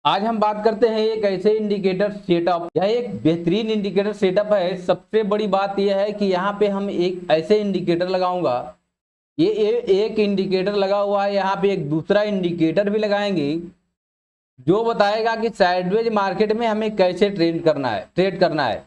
आज हम बात करते हैं एक ऐसे इंडिकेटर सेटअप। यह एक बेहतरीन इंडिकेटर सेटअप है। सबसे बड़ी बात यह है कि यहाँ पे हम एक ऐसे इंडिकेटर लगाऊंगा। ये एक इंडिकेटर लगा हुआ है, यहाँ पे एक दूसरा इंडिकेटर भी लगाएंगे जो बताएगा कि साइडवेज मार्केट में हमें कैसे ट्रेड करना है।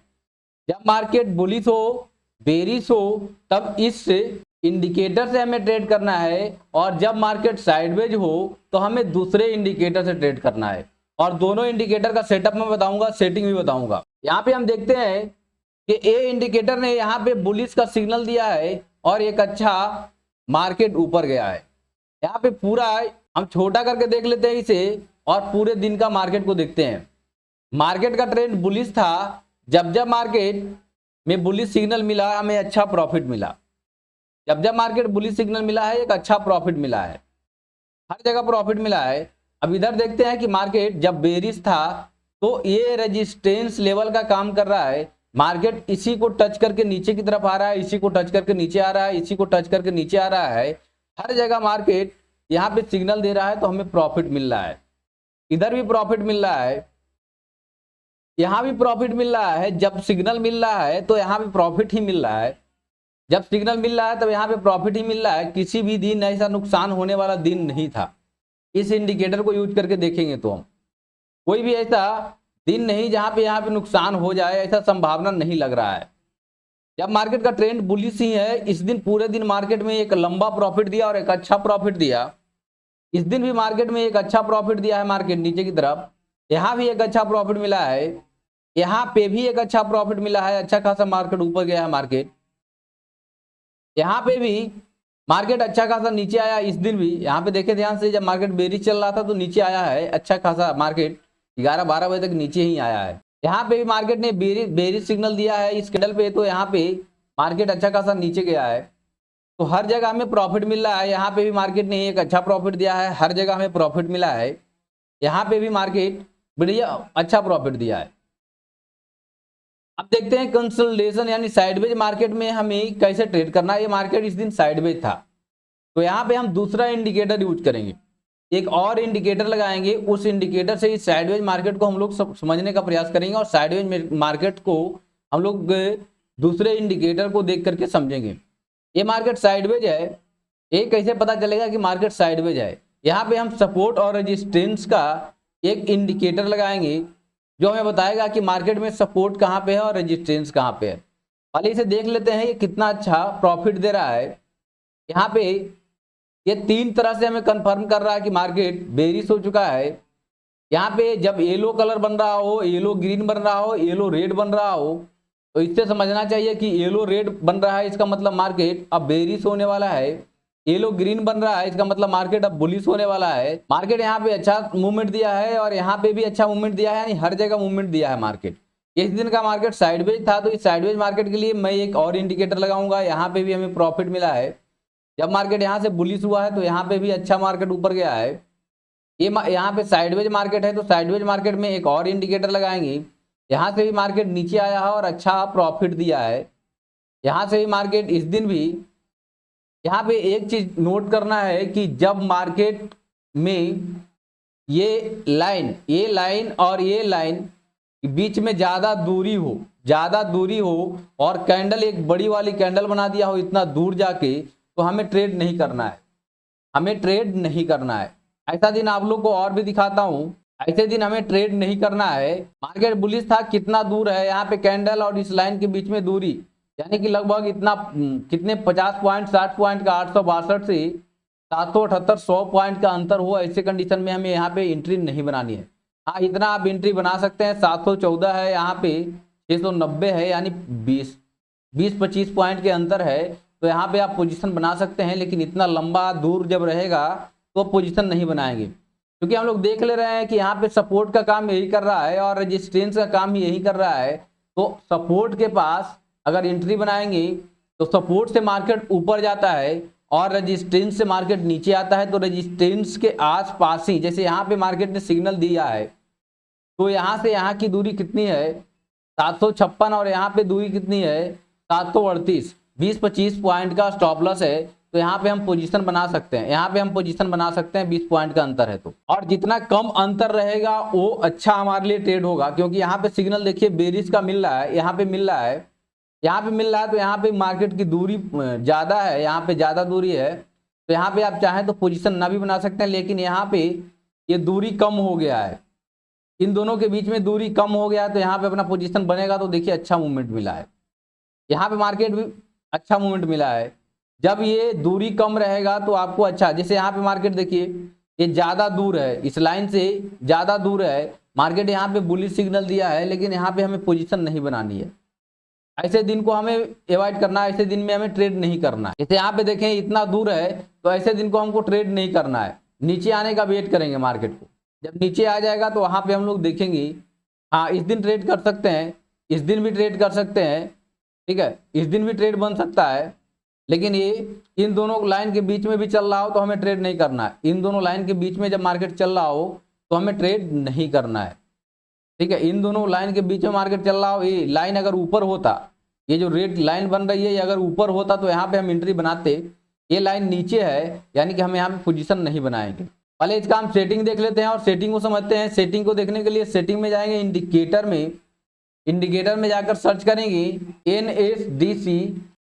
जब मार्केट बुलिश हो, बेरिश हो, तब इस इंडिकेटर से हमें ट्रेड करना है, और जब मार्केट साइडवेज हो तो हमें दूसरे इंडिकेटर से ट्रेड करना है। और दोनों इंडिकेटर का सेटअप मैं बताऊंगा, सेटिंग भी बताऊंगा। यहाँ पे हम देखते हैं कि ए इंडिकेटर ने यहाँ पे बुलिश का सिग्नल दिया है और एक अच्छा मार्केट ऊपर गया है। यहाँ पे पूरा हम छोटा करके देख लेते हैं इसे और पूरे दिन का मार्केट को देखते हैं। मार्केट का ट्रेंड बुलिश था। जब जब मार्केट में बुलिश सिग्नल मिला हमें अच्छा प्रॉफिट मिला। जब जब मार्केट बुलिश सिग्नल मिला है एक अच्छा प्रॉफिट मिला है, हर जगह प्रॉफिट मिला है। अब इधर देखते हैं कि मार्केट जब बेरिश था तो ये रेजिस्टेंस लेवल का काम कर रहा है। मार्केट इसी को टच करके नीचे की तरफ आ रहा है, इसी को टच करके नीचे आ रहा है, इसी को टच करके नीचे आ रहा है। हर जगह मार्केट यहाँ पे सिग्नल दे रहा है तो हमें प्रॉफिट मिल रहा है। इधर भी प्रॉफिट मिल रहा है, यहाँ भी प्रॉफिट मिल रहा है। जब सिग्नल मिल रहा है तो यहाँ भी प्रॉफिट ही मिल रहा है। जब सिग्नल मिल रहा है तब यहाँ पे प्रॉफिट ही मिल रहा है। किसी भी दिन ऐसा नुकसान होने वाला दिन नहीं था। इस इंडिकेटर को यूज करके देखेंगे तो हम कोई भी ऐसा दिन नहीं जहां पे यहाँ पे नुकसान हो जाए, ऐसा संभावना नहीं लग रहा है। जब मार्केट का ट्रेंड बुलिश ही है, इस दिन पूरे दिन मार्केट में एक लंबा प्रॉफिट दिया और एक अच्छा प्रॉफिट दिया। इस दिन भी मार्केट में एक अच्छा प्रॉफिट दिया है। मार्केट नीचे की तरफ यहाँ भी एक अच्छा प्रॉफिट मिला है, यहाँ पे भी एक अच्छा प्रॉफिट मिला है। अच्छा खासा मार्केट ऊपर गया है। मार्केट यहाँ पे भी मार्केट अच्छा खासा नीचे आया। इस दिन भी यहाँ पे देखे ध्यान से, जब मार्केट बेरिश चल रहा था तो नीचे आया है। अच्छा खासा मार्केट 11-12 बजे तक नीचे ही आया है। यहाँ पे भी मार्केट ने बेरिश सिग्नल दिया है इस कैंडल पे, तो यहाँ पे मार्केट अच्छा खासा नीचे गया है। तो हर जगह हमें प्रॉफिट मिल रहा है। यहाँ पे भी मार्केट ने एक अच्छा प्रॉफिट दिया है, हर जगह हमें प्रॉफिट मिला है। यहाँ पे भी मार्केट बढ़िया अच्छा प्रॉफिट दिया है। अब देखते हैं कंसोलिडेशन यानी साइडवेज मार्केट में हमें कैसे ट्रेड करना है। ये मार्केट इस दिन साइडवेज था तो यहाँ पे हम दूसरा इंडिकेटर यूज करेंगे, एक और इंडिकेटर लगाएंगे। उस इंडिकेटर से इस साइडवेज मार्केट को हम लोग समझने का प्रयास करेंगे और साइडवेज मार्केट को हम लोग दूसरे इंडिकेटर को देख करके समझेंगे। ये मार्केट साइडवेज है, ये कैसे पता चलेगा कि मार्केट साइडवेज है। यहाँ पे हम सपोर्ट और रेजिस्टेंस का एक इंडिकेटर लगाएंगे जो हमें बताएगा कि मार्केट में सपोर्ट कहाँ पे है और रेजिस्टेंस कहाँ पे है। पहले इसे देख लेते हैं ये कितना अच्छा प्रॉफिट दे रहा है। यहाँ पे ये तीन तरह से हमें कंफर्म कर रहा है कि मार्केट बेरिश हो चुका है। यहाँ पे जब येलो कलर बन रहा हो, येलो ग्रीन बन रहा हो, येलो रेड बन रहा हो, तो इससे समझना चाहिए कि येलो रेड बन रहा है, इसका मतलब मार्केट अब बेरिश होने वाला है। येलो ग्रीन बन रहा है, इसका मतलब मार्केट अब बुलिश होने वाला है। मार्केट यहाँ पे अच्छा मूवमेंट दिया है और यहाँ पे भी अच्छा मूवमेंट दिया है, यानी हर जगह मूवमेंट दिया है मार्केट। इस दिन का मार्केट साइडवेज था तो इस साइडवेज मार्केट के लिए मैं एक और इंडिकेटर लगाऊंगा। यहाँ पे भी हमें प्रॉफिट मिला है। जब मार्केट यहाँ से बुलिश हुआ है तो यहाँ पे भी अच्छा मार्केट ऊपर गया है। ये यहाँ पे साइडवेज मार्केट है तो साइडवेज मार्केट में एक और इंडिकेटर लगाएंगे। यहाँ से भी मार्केट नीचे आया है और अच्छा प्रॉफिट दिया है। यहाँ से भी मार्केट इस दिन भी, यहाँ पे एक चीज नोट करना है कि जब मार्केट में ये लाइन और ये लाइन बीच में ज्यादा दूरी हो और कैंडल एक बड़ी वाली कैंडल बना दिया हो इतना दूर जाके, तो हमें ट्रेड नहीं करना है। हमें ट्रेड नहीं करना है। ऐसा दिन आप लोग को और भी दिखाता हूं। ऐसे दिन हमें ट्रेड नहीं करना है। मार्केट बुलिश था, कितना दूर है यहाँ पे कैंडल और इस लाइन के बीच में दूरी, यानी कि लगभग इतना कितने 50 पॉइंट 60 पॉइंट का 862 से 778 100 पॉइंट का अंतर हो। ऐसे कंडीशन में हमें यहाँ पे एंट्री नहीं बनानी है। हाँ, इतना आप एंट्री बना सकते हैं। 714 है, यहाँ पे 690 है, यानी 20-25 पॉइंट के अंतर है, तो यहाँ पे आप पोजीशन बना सकते हैं। लेकिन इतना लंबा दूर जब रहेगा तो पोजीशन नहीं बनाएंगे, क्योंकि हम लोग देख ले रहे हैं कि यहाँ पे सपोर्ट का काम यही कर रहा है और रेजिस्टेंस का काम ही यही कर रहा है। तो सपोर्ट के पास अगर एंट्री बनाएंगे तो सपोर्ट से मार्केट ऊपर जाता है और रेजिस्टेंस से मार्केट नीचे आता है। तो रेजिस्टेंस के आसपास ही, जैसे यहाँ पे मार्केट ने सिग्नल दिया है, तो यहाँ से यहाँ की दूरी कितनी है 756 और यहाँ पे दूरी कितनी है 738। 20-25 पॉइंट का स्टॉप लॉस है। तो यहाँ पे हम पोजीशन बना सकते हैं, यहाँ पे हम पोजीशन बना सकते हैं, 20 पॉइंट का अंतर है तो। और जितना कम अंतर रहेगा वो अच्छा हमारे लिए ट्रेड होगा, क्योंकि यहाँ पे सिग्नल देखिए बेरिश का मिल रहा है, यहाँ पे मिल रहा है, यहाँ पे मिल रहा है, तो यहाँ पे मार्केट की दूरी ज्यादा है, यहाँ पे ज्यादा दूरी है, तो यहाँ पे आप चाहें तो पोजीशन ना भी बना सकते हैं, लेकिन यहाँ पे ये दूरी कम हो गया है, इन दोनों के बीच में दूरी कम हो गया है, तो यहाँ पे अपना पोजीशन बनेगा। तो देखिए अच्छा मूवमेंट मिला है, यहाँ पे मार्केट भी अच्छा मूवमेंट मिला है। जब ये दूरी कम रहेगा तो आपको अच्छा, जैसे यहाँ पे मार्केट देखिए ये ज्यादा दूर है, इस लाइन से ज्यादा दूर है, मार्केट यहाँ पे बुलिश सिग्नल दिया है, लेकिन यहाँ पे हमें पोजीशन नहीं बनानी है, ऐसे दिन को हमें अवॉइड करना है, ऐसे दिन में हमें ट्रेड नहीं करना है। जैसे यहाँ पे देखें इतना दूर है, तो ऐसे दिन को हमको ट्रेड नहीं करना है, नीचे आने का वेट करेंगे मार्केट को। जब नीचे आ जाएगा तो वहां पे हम लोग देखेंगे, हाँ इस दिन ट्रेड कर सकते हैं, इस दिन भी ट्रेड कर सकते हैं, ठीक है, इस दिन भी ट्रेड बन सकता है, लेकिन ये इन दोनों लाइन के बीच में भी चल रहा हो तो हमें ट्रेड नहीं करना है। इन दोनों लाइन के बीच में जब मार्केट चल रहा हो तो हमें ट्रेड नहीं करना है, ठीक है। इन दोनों लाइन के बीच में मार्केट चल रहा हो, ये लाइन अगर ऊपर होता, ये जो रेड लाइन बन रही है ये अगर ऊपर होता तो यहाँ पे हम एंट्री बनाते, ये लाइन नीचे है, यानी कि हम यहाँ पे पोजीशन नहीं बनाएंगे। पहले इसका हम सेटिंग देख लेते हैं और सेटिंग को समझते हैं। सेटिंग को देखने के लिए सेटिंग में जाएंगे, इंडिकेटर में, इंडिकेटर में जाकर सर्च करेंगे NSDC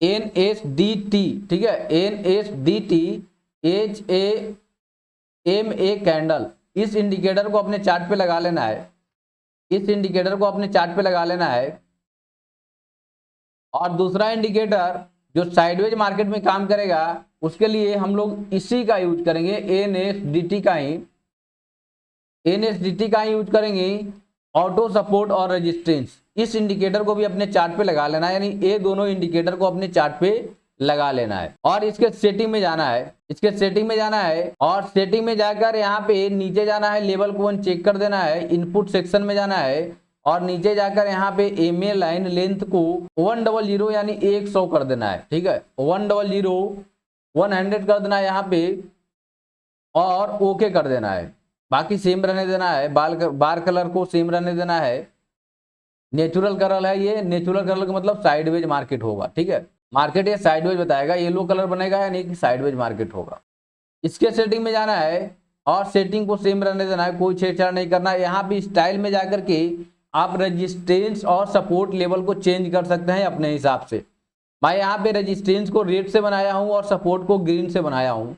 NSDT, ठीक है, NSDT HAMA कैंडल। इस इंडिकेटर को अपने चार्ट पे लगा लेना है, इस इंडिकेटर को अपने चार्ट पे लगा लेना है। और दूसरा इंडिकेटर जो साइडवेज मार्केट में काम करेगा उसके लिए हम लोग इसी का यूज करेंगे, NSDT का ही यूज करेंगे, ऑटो सपोर्ट और रेजिस्टेंस। इस इंडिकेटर को भी अपने चार्ट पे लगा लेना है, यानी ये दोनों इंडिकेटर को अपने चार्ट पे लगा लेना है। और इसके सेटिंग में जाना है, इसके सेटिंग में जाना है, और सेटिंग में जाकर यहाँ पे नीचे जाना है, लेवल को 1 चेक कर देना है, इनपुट सेक्शन में जाना है, और नीचे जाकर यहाँ पे एमए लाइन लेंथ को 100 यानी 100 कर देना है, ठीक है, 100 कर देना है यहाँ पे, और ओके कर देना है। बाकी सेम रहने देना है, बार कलर को सेम रहने देना है। नेचुरल कलर है ये, नेचुरल कलर का मतलब साइडवेज मार्केट होगा, ठीक है, मार्केट ये साइडवेज बताएगा, येलो कलर बनेगा यानी कि साइडवेज मार्केट होगा। इसके सेटिंग में जाना है और सेटिंग को सेम रहने देना है, कोई छेड़छाड़ नहीं करना है। यहाँ पे स्टाइल में जाकर के आप रेजिस्टेंस और सपोर्ट लेवल को चेंज कर सकते हैं अपने हिसाब से। मैं यहाँ पे रेजिस्टेंस को रेड से बनाया हूँ और सपोर्ट को ग्रीन से बनाया हूँ,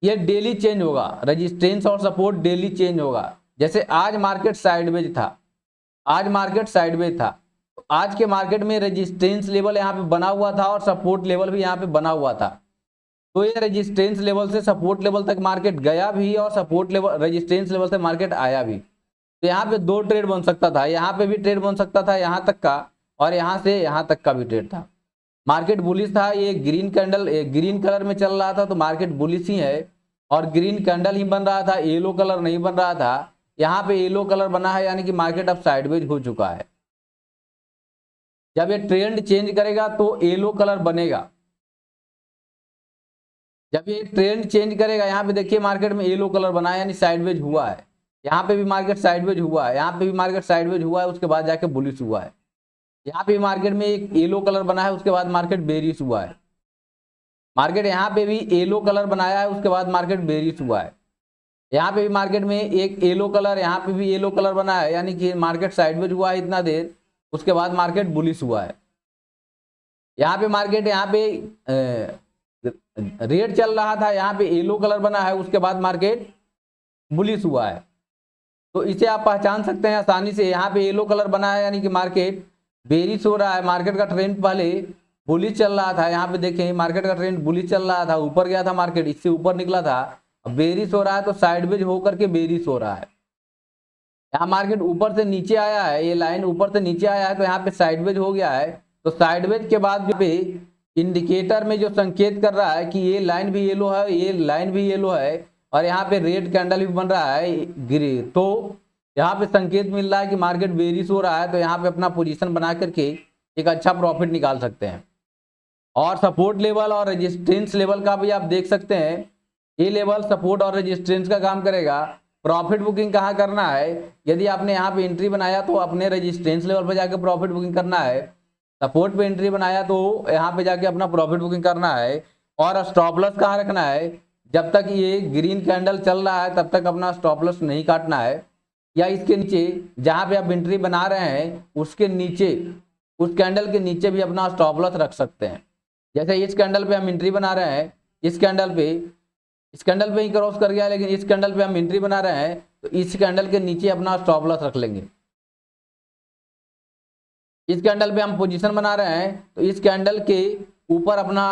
ये डेली चेंज होगा, रेजिस्टेंस और सपोर्ट डेली चेंज होगा। जैसे आज मार्केट साइडवेज था, आज मार्केट साइडवेज था, तो आज के मार्केट में रेजिस्टेंस लेवल यहाँ पे बना हुआ था और सपोर्ट लेवल भी यहाँ पे बना हुआ था, तो ये रेजिस्टेंस लेवल से सपोर्ट लेवल तक मार्केट गया भी और सपोर्ट लेवल रेजिस्टेंस लेवल से मार्केट आया भी। तो यहाँ पे 2 ट्रेड बन सकता था, यहाँ पे भी ट्रेड बन सकता था यहाँ तक का, और यहाँ से यहाँ तक का भी ट्रेड था। मार्केट बुलिश था, ये ग्रीन कैंडल ग्रीन कलर में चल रहा था तो मार्केट बुलिश ही है, और ग्रीन कैंडल ही बन रहा था, येलो कलर नहीं बन रहा था। यहाँ पे येलो कलर बना है यानी कि मार्केट अब साइडवेज हो चुका है। जब ये ट्रेंड चेंज करेगा तो येलो कलर बनेगा, जब ये ट्रेंड चेंज करेगा, यहाँ पे देखिए मार्केट में येलो कलर बना है यानी साइडवेज हुआ है। यहाँ पे भी मार्केट साइडवेज हुआ है, यहाँ पे भी मार्केट साइडवेज हुआ है, उसके बाद जाके बुलिश हुआ है। यहाँ पे मार्केट में एक येलो कलर बना है, उसके बाद मार्केट बेरिश हुआ है। मार्केट यहाँ पे भी येलो कलर बनाया है, उसके बाद मार्केट बेरिश हुआ है। यहाँ पे भी मार्केट में एक येलो कलर, यहाँ पे भी येलो कलर बना है, यानी कि मार्केट साइडवेज हुआ है इतना देर, उसके बाद मार्केट बुलिश हुआ है। यहाँ पे मार्केट यहाँ पे रेड चल रहा था, यहाँ पे येलो कलर बना है, उसके बाद मार्केट बुलिश हुआ है। तो इसे आप पहचान सकते हैं आसानी से। यहाँ पे येलो कलर बना है यानी कि मार्केट बेरिश हो रहा है। मार्केट का ट्रेंड पहले बुलिश चल रहा था, यहाँ पे देखें मार्केट का ट्रेंड बुलिश चल रहा था, ऊपर गया था मार्केट, इससे ऊपर निकला था, अब बेरिश हो रहा है तो साइडवेज होकर के बेरिश हो रहा है। यहाँ मार्केट ऊपर से नीचे आया है, ये लाइन ऊपर से नीचे आया है तो यहाँ पे साइडवेज हो गया है। तो साइडवेज के बाद जो पे इंडिकेटर में जो संकेत कर रहा है कि ये लाइन भी येलो है, ये लाइन भी येलो है, और यहाँ पे रेड कैंडल भी बन रहा है ग्रे, तो यहाँ पे संकेत मिल रहा है कि मार्केट बेरिश हो रहा है। तो यहाँ पे अपना पोजीशन बना करके एक अच्छा प्रॉफिट निकाल सकते हैं। और सपोर्ट लेवल और रेजिस्टेंस लेवल का भी आप देख सकते हैं, ये लेवल सपोर्ट और रेजिस्टेंस का काम करेगा। प्रॉफिट बुकिंग कहाँ करना है, यदि आपने यहाँ पे एंट्री बनाया तो अपने रेजिस्टेंस लेवल पर जाकर प्रॉफिट बुकिंग करना है, सपोर्ट पे एंट्री बनाया तो यहाँ पे जाके अपना प्रॉफिट बुकिंग करना है, और स्टॉप लॉस कहाँ रखना है, जब तक ये ग्रीन कैंडल चल रहा है तब तक अपना स्टॉप लॉस नहीं काटना है, या इसके नीचे जहां पे आप एंट्री बना रहे हैं उसके नीचे, उस कैंडल के नीचे भी अपना स्टॉप लॉस रख सकते हैं। जैसे इस कैंडल पे हम एंट्री बना रहे हैं, इस कैंडल पे ही क्रॉस कर गया, लेकिन इस कैंडल पे हम एंट्री बना रहे हैं तो इस कैंडल के नीचे अपना स्टॉप लॉस रख लेंगे। इस कैंडल पे हम पोजीशन बना रहे हैं तो इस कैंडल के ऊपर अपना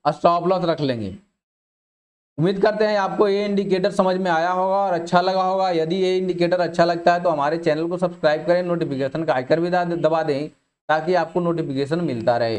स्टॉप लॉस रख लेंगे। उम्मीद करते हैं आपको ये इंडिकेटर समझ में आया होगा और अच्छा लगा होगा। यदि ये इंडिकेटर अच्छा लगता है तो हमारे चैनल को सब्सक्राइब करें, नोटिफिकेशन का आइकन भी दबा दें ताकि आपको नोटिफिकेशन मिलता रहे।